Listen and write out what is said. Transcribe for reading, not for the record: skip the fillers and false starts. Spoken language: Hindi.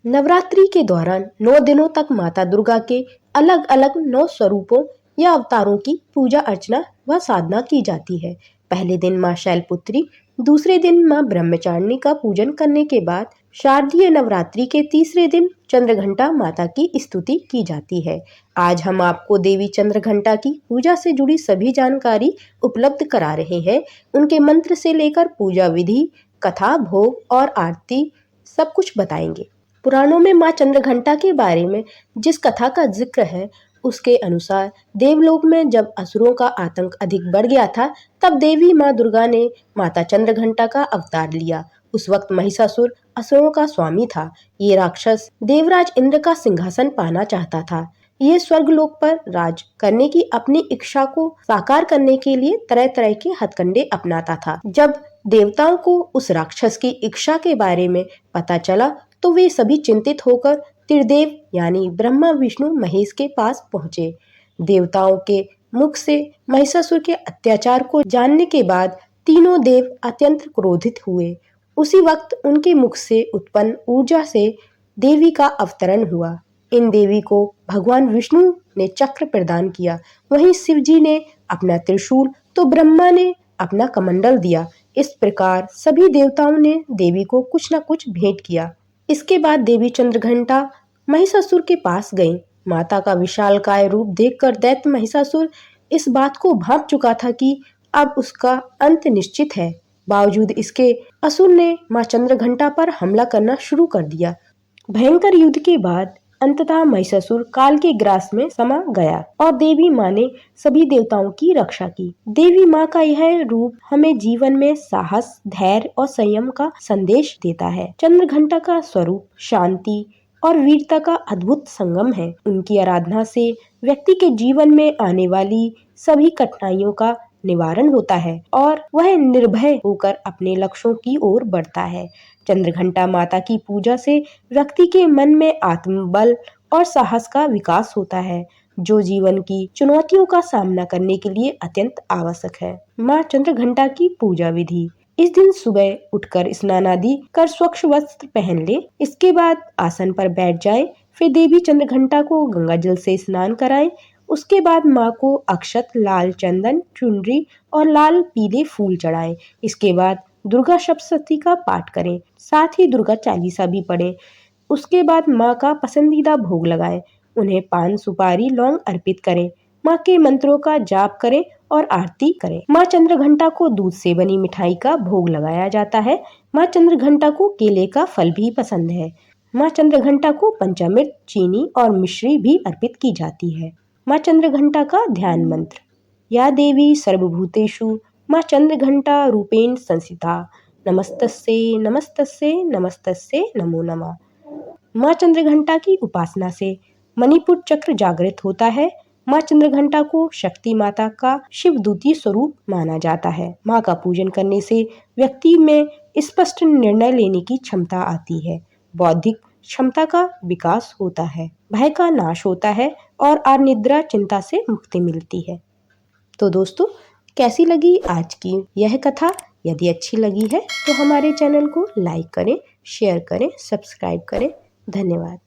नवरात्रि के दौरान 9 दिनों तक माता दुर्गा के अलग अलग 9 स्वरूपों या अवतारों की पूजा अर्चना व साधना की जाती है। पहले दिन माँ शैलपुत्री, दूसरे दिन माँ ब्रह्मचारिणी का पूजन करने के बाद शारदीय नवरात्रि के तीसरे दिन चंद्रघंटा माता की स्तुति की जाती है। आज हम आपको देवी चंद्रघंटा की पूजा से जुड़ी सभी जानकारी उपलब्ध करा रहे हैं। उनके मंत्र से लेकर पूजा विधि, कथा, भोग और आरती सब कुछ बताएंगे। पुराणों में माँ चंद्रघंटा के बारे में जिस कथा का जिक्र है, उसके अनुसार देवलोक में जब असुरों का आतंक अधिक बढ़ गया था, तब देवी माँ दुर्गा ने माता चंद्रघंटा का अवतार लिया। उस वक्त महिषासुर असुरों का स्वामी था। ये राक्षस देवराज इंद्र का सिंहासन पाना चाहता था। ये स्वर्गलोक पर राज करने की अपनी इच्छा को साकार करने के लिए तरह तरह के हथकंडे अपनाता था। जब देवताओं को उस राक्षस की इच्छा के बारे में पता चला, तो वे सभी चिंतित होकर त्रिदेव यानी ब्रह्मा, विष्णु, महेश के पास पहुंचे। देवताओं के मुख से महिषासुर के अत्याचार को जानने के बाद तीनों देव अत्यंत क्रोधित हुए। उसी वक्त उनके मुख से उत्पन्न ऊर्जा से देवी का अवतरण हुआ। इन देवी को भगवान विष्णु ने चक्र प्रदान किया, वहीं शिव जी ने अपना त्रिशूल तो ब्रह्मा ने अपना कमंडल दिया। इस प्रकार सभी देवताओं ने देवी को कुछ न कुछ भेंट किया। इसके बाद देवी चंद्रघंटा महिषासुर के पास गई। माता का विशालकाय रूप देखकर दैत्य महिषासुर इस बात को भांप चुका था कि अब उसका अंत निश्चित है। बावजूद इसके असुर ने मां चंद्रघंटा पर हमला करना शुरू कर दिया। भयंकर युद्ध के बाद अंततः महिषासुर काल के ग्रास में समा गया और देवी माँ ने सभी देवताओं की रक्षा की। देवी माँ का यह रूप हमें जीवन में साहस, धैर्य और संयम का संदेश देता है। चंद्रघंटा का स्वरूप शांति और वीरता का अद्भुत संगम है। उनकी आराधना से व्यक्ति के जीवन में आने वाली सभी कठिनाइयों का निवारण होता है और वह निर्भय होकर अपने लक्ष्यों की ओर बढ़ता है। चंद्रघंटा माता की पूजा से व्यक्ति के मन में आत्मबल और साहस का विकास होता है, जो जीवन की चुनौतियों का सामना करने के लिए अत्यंत आवश्यक है। माँ चंद्रघंटा की पूजा विधि: इस दिन सुबह उठकर स्नान आदि कर स्वच्छ वस्त्र पहन ले। इसके बाद आसन पर बैठ जाए। फिर देवी चंद्रघंटा को गंगा जल से स्नान कराएं। उसके बाद माँ को अक्षत, लाल चंदन, चुनरी और लाल पीले फूल चढ़ाएं। इसके बाद दुर्गा सप्तशती का पाठ करें, साथ ही दुर्गा चालीसा भी पढ़ें। उसके बाद माँ का पसंदीदा भोग लगाएं। उन्हें पान, सुपारी, लौंग अर्पित करें। माँ के मंत्रों का जाप करें और आरती करें। माँ चंद्रघंटा को दूध से बनी मिठाई का भोग लगाया जाता है। माँ चंद्रघंटा को केले का फल भी पसंद है। माँ चंद्रघंटा को पंचामृत, चीनी और मिश्री भी अर्पित की जाती है। माँ चंद्रघंटा का ध्यान मंत्र: या देवी सर्वभूतेषु माँ चंद्रघंटा रूपेण संस्थिता, नमस्तस्यै नमस्तस्यै नमस्तस्यै नमो नमः। माँ चंद्रघंटा की उपासना से मणिपुर चक्र जागृत होता है। माँ चंद्रघंटा को शक्ति माता का शिवदूती स्वरूप माना जाता है। माँ का पूजन करने से व्यक्ति में स्पष्ट निर्णय लेने की क्षमता आती है, बौद्धिक क्षमता का विकास होता है, भय का नाश होता है और अनिद्रा चिंता से मुक्ति मिलती है। तो दोस्तों, कैसी लगी आज की यह कथा? यदि अच्छी लगी है तो हमारे चैनल को लाइक करें, शेयर करें, सब्सक्राइब करें। धन्यवाद।